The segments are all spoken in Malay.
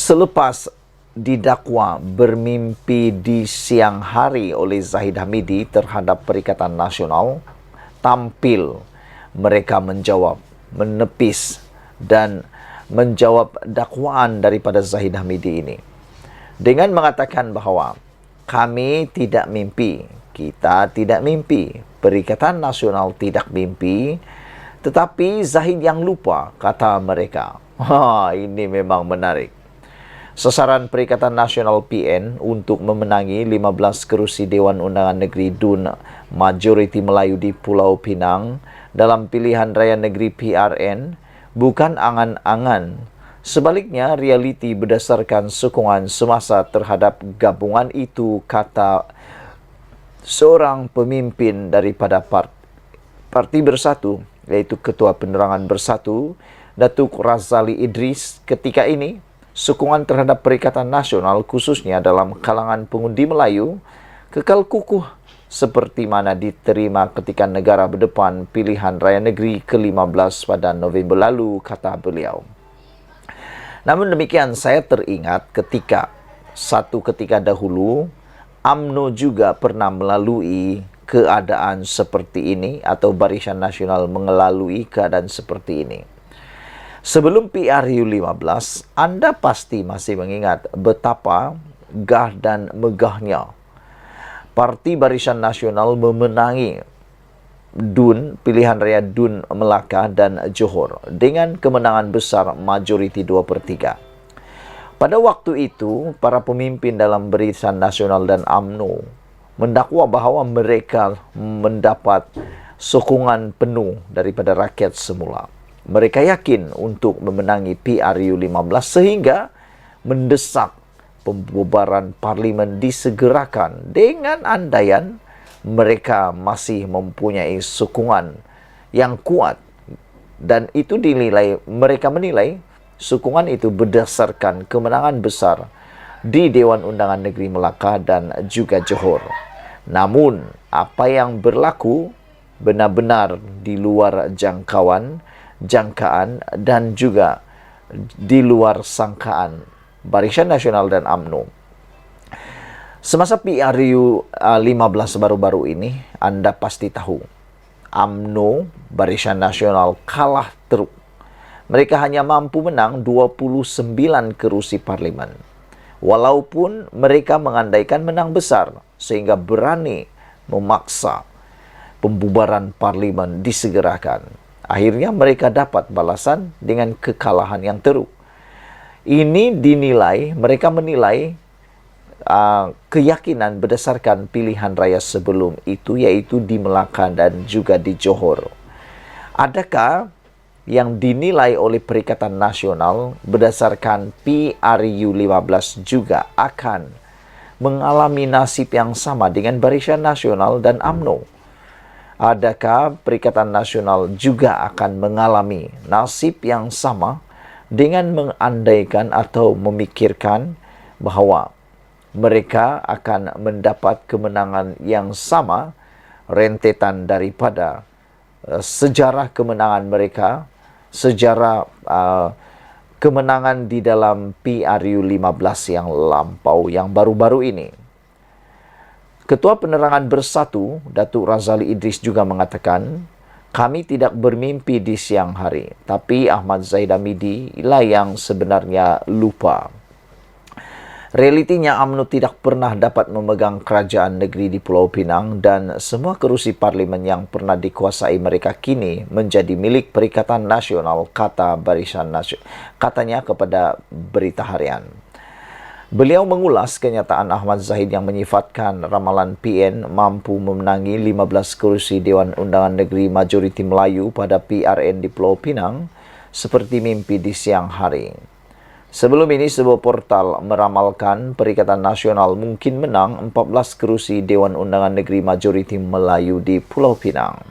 Selepas didakwa bermimpi di siang hari oleh Zahid Hamidi terhadap Perikatan Nasional, tampil mereka menjawab, menepis dan menjawab dakwaan daripada Zahid Hamidi ini dengan mengatakan bahawa kami tidak mimpi, kita tidak mimpi, Perikatan Nasional tidak mimpi, tetapi Zahid yang lupa, kata mereka. Ini memang menarik. Sasaran Perikatan Nasional PN untuk memenangi 15 kerusi Dewan Undangan Negeri DUN Majoriti Melayu di Pulau Pinang dalam pilihan raya negeri PRN bukan angan-angan. Sebaliknya, realiti berdasarkan sokongan semasa terhadap gabungan itu, kata seorang pemimpin daripada Parti Bersatu, yaitu Ketua Penerangan Bersatu, Datuk Razali Idris. Ketika ini, sokongan terhadap Perikatan Nasional khususnya dalam kalangan pengundi Melayu kekal kukuh seperti mana diterima ketika negara berdepan pilihan raya negeri ke-15 pada November lalu, kata beliau. Namun demikian, saya teringat ketika dahulu UMNO juga pernah melalui keadaan seperti ini, atau Barisan Nasional melalui keadaan seperti ini. Sebelum PRU 15, Anda pasti masih mengingat betapa gah dan megahnya Parti Barisan Nasional memenangi DUN, pilihan raya DUN Melaka dan Johor dengan kemenangan besar majoriti 2/3. Pada waktu itu, para pemimpin dalam Barisan Nasional dan UMNO mendakwa bahawa mereka mendapat sokongan penuh daripada rakyat semula. Mereka yakin untuk memenangi PRU 15 sehingga mendesak pembubaran parlimen disegerakan dengan andaian mereka masih mempunyai sokongan yang kuat, dan itu mereka menilai sokongan itu berdasarkan kemenangan besar di Dewan Undangan Negeri Melaka dan juga Johor. Namun apa yang berlaku benar-benar di luar jangkaan dan juga di luar sangkaan Barisan Nasional dan UMNO. Semasa PRU 15 baru-baru ini, Anda pasti tahu UMNO, Barisan Nasional kalah teruk. Mereka hanya mampu menang 29 kerusi parlimen. Walaupun mereka mengandaikan menang besar sehingga berani memaksa pembubaran parlimen disegerakan. Akhirnya mereka dapat balasan dengan kekalahan yang teruk. Ini mereka menilai keyakinan berdasarkan pilihan raya sebelum itu, yaitu di Melaka dan juga di Johor. Adakah yang dinilai oleh Perikatan Nasional berdasarkan PRU 15 juga akan mengalami nasib yang sama dengan Barisan Nasional dan UMNO? Adakah Perikatan Nasional juga akan mengalami nasib yang sama dengan mengandaikan atau memikirkan bahawa mereka akan mendapat kemenangan yang sama, rentetan daripada sejarah kemenangan mereka, sejarah kemenangan di dalam PRU 15 yang lampau, yang baru-baru ini? Ketua Penerangan Bersatu, Datuk Razali Idris juga mengatakan, kami tidak bermimpi di siang hari, tapi Ahmad Zahid Hamidi lah yang sebenarnya lupa. Realitinya UMNO tidak pernah dapat memegang kerajaan negeri di Pulau Pinang dan semua kerusi parlimen yang pernah dikuasai mereka kini menjadi milik Perikatan Nasional, katanya kepada Berita Harian. Beliau mengulas kenyataan Ahmad Zahid yang menyifatkan ramalan PN mampu memenangi 15 kerusi Dewan Undangan Negeri Majoriti Melayu pada PRN di Pulau Pinang seperti mimpi di siang hari. Sebelum ini, sebuah portal meramalkan Perikatan Nasional mungkin menang 14 kerusi Dewan Undangan Negeri Majoriti Melayu di Pulau Pinang.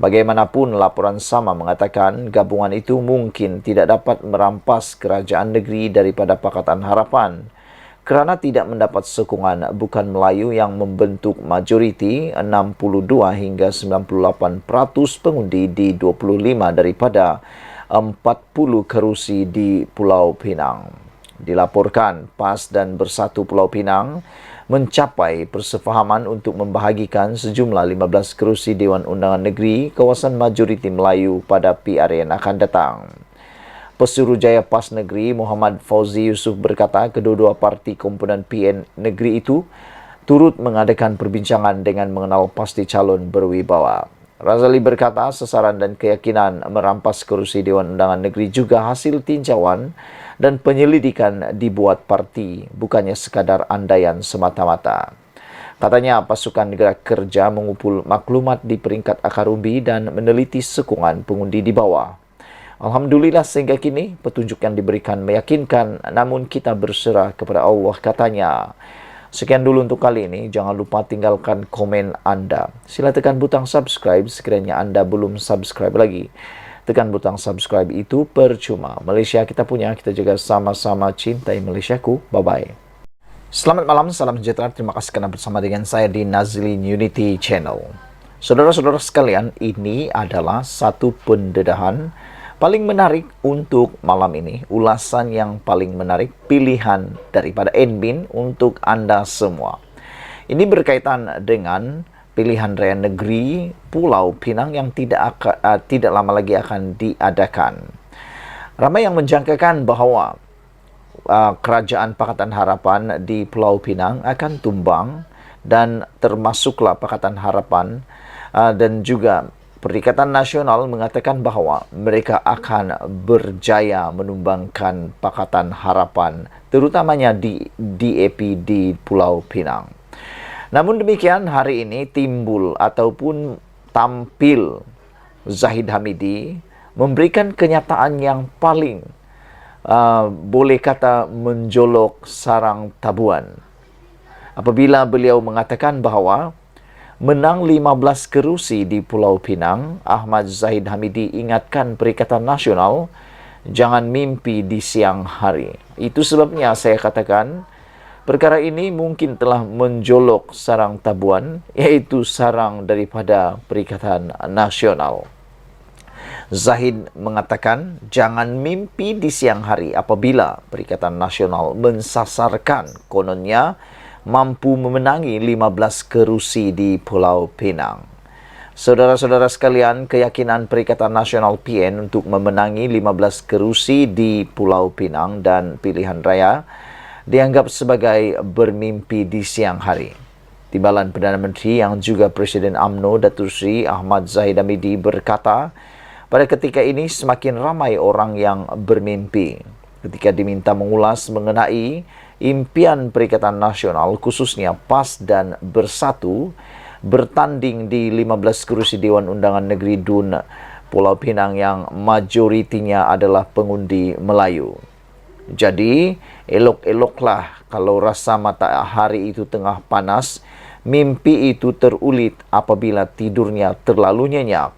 Bagaimanapun, laporan sama mengatakan gabungan itu mungkin tidak dapat merampas kerajaan negeri daripada Pakatan Harapan kerana tidak mendapat sokongan bukan Melayu yang membentuk majoriti 62 hingga 98% pengundi di 25 daripada 40 kerusi di Pulau Pinang. Dilaporkan PAS dan Bersatu Pulau Pinang mencapai persefahaman untuk membahagikan sejumlah 15 kerusi Dewan Undangan Negeri kawasan majoriti Melayu pada PRN akan datang. Pesuruhjaya PAS Negeri Muhammad Fauzi Yusof berkata kedua-dua parti komponen PN negeri itu turut mengadakan perbincangan dengan mengenal pasti calon berwibawa. Razali berkata sasaran dan keyakinan merampas kerusi Dewan Undangan Negeri juga hasil tinjauan dan penyelidikan dibuat parti, bukannya sekadar andaian semata-mata. Katanya pasukan gerak kerja mengumpul maklumat di peringkat akar umbi dan meneliti sokongan pengundi di bawah. Alhamdulillah sehingga kini petunjuk yang diberikan meyakinkan, namun kita berserah kepada Allah, katanya. Sekian dulu untuk kali ini. Jangan lupa tinggalkan komen Anda. Sila tekan butang subscribe sekiranya Anda belum subscribe lagi. Tekan butang subscribe itu percuma. Malaysia kita punya, kita juga sama-sama cintai Malaysiaku. Bye-bye. Selamat malam, salam sejahtera. Terima kasih karena bersama dengan saya di Nazlin Unity Channel. Saudara-saudara sekalian, ini adalah satu pendedahan paling menarik untuk malam ini, ulasan yang paling menarik, pilihan daripada admin untuk Anda semua. Ini berkaitan dengan pilihan raya negeri Pulau Pinang yang tidak lama lagi akan diadakan. Ramai yang menjangkakan bahwa Kerajaan Pakatan Harapan di Pulau Pinang akan tumbang dan termasuklah Pakatan Harapan dan juga Perikatan Nasional mengatakan bahawa mereka akan berjaya menumbangkan Pakatan Harapan, terutamanya di DAP di Pulau Pinang. Namun demikian, hari ini timbul ataupun tampil Zahid Hamidi memberikan kenyataan yang paling boleh kata menjolok sarang tabuan. Apabila beliau mengatakan bahawa menang 15 kerusi di Pulau Pinang, Ahmad Zahid Hamidi ingatkan Perikatan Nasional, jangan mimpi di siang hari. Itu sebabnya saya katakan, perkara ini mungkin telah menjolok sarang tabuan, iaitu sarang daripada Perikatan Nasional. Zahid mengatakan, jangan mimpi di siang hari apabila Perikatan Nasional mensasarkan kononnya mampu memenangi 15 kerusi di Pulau Pinang. Saudara-saudara sekalian, keyakinan Perikatan Nasional PN untuk memenangi 15 kerusi di Pulau Pinang dan pilihan raya dianggap sebagai bermimpi di siang hari. Timbalan Perdana Menteri yang juga Presiden UMNO Datuk Seri Ahmad Zahid Hamidi berkata, pada ketika ini semakin ramai orang yang bermimpi. Ketika diminta mengulas mengenai impian Perikatan Nasional, khususnya PAS dan Bersatu, bertanding di 15 kerusi Dewan Undangan Negeri DUN Pulau Pinang yang majoritinya adalah pengundi Melayu. Jadi, elok-eloklah kalau rasa matahari itu tengah panas, mimpi itu terulit apabila tidurnya terlalu nyenyak.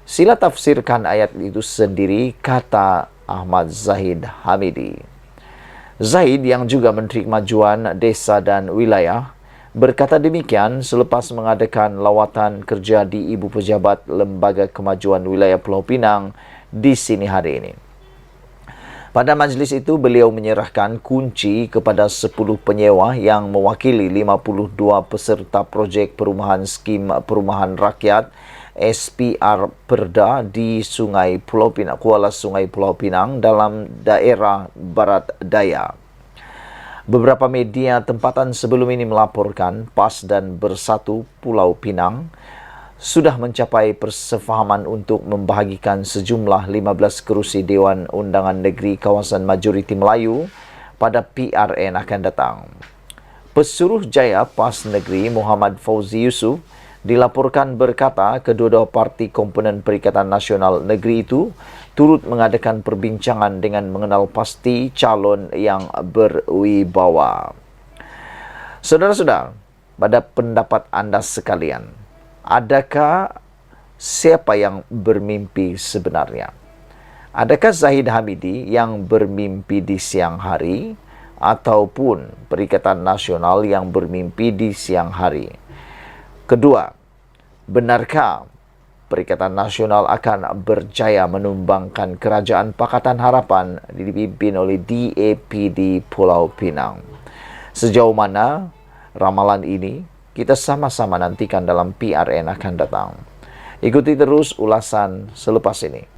Sila tafsirkan ayat itu sendiri, kata Ahmad Zahid Hamidi. Zahid yang juga Menteri Kemajuan Desa dan Wilayah berkata demikian selepas mengadakan lawatan kerja di Ibu Pejabat Lembaga Kemajuan Wilayah Pulau Pinang di sini hari ini. Pada majlis itu beliau menyerahkan kunci kepada 10 penyewa yang mewakili 52 peserta projek perumahan skim perumahan rakyat SPR Perda di Sungai Pulau Pinang, Kuala Sungai Pulau Pinang dalam daerah Barat Daya. Beberapa media tempatan sebelum ini melaporkan PAS dan Bersatu Pulau Pinang sudah mencapai persefahaman untuk membahagikan sejumlah 15 kerusi Dewan Undangan Negeri kawasan majoriti Melayu pada PRN akan datang. Pesuruhjaya PAS Negeri Muhammad Fauzi Yusof dilaporkan berkata kedua-dua parti komponen Perikatan Nasional Negeri itu turut mengadakan perbincangan dengan mengenal pasti calon yang berwibawa. Saudara-saudara, pada pendapat Anda sekalian, adakah siapa yang bermimpi sebenarnya? Adakah Zahid Hamidi yang bermimpi di siang hari ataupun Perikatan Nasional yang bermimpi di siang hari? Kedua, benarkah Perikatan Nasional akan berjaya menumbangkan Kerajaan Pakatan Harapan dipimpin oleh DAP di Pulau Pinang. Sejauh mana ramalan ini kita sama-sama nantikan dalam PRN akan datang. Ikuti terus ulasan selepas ini.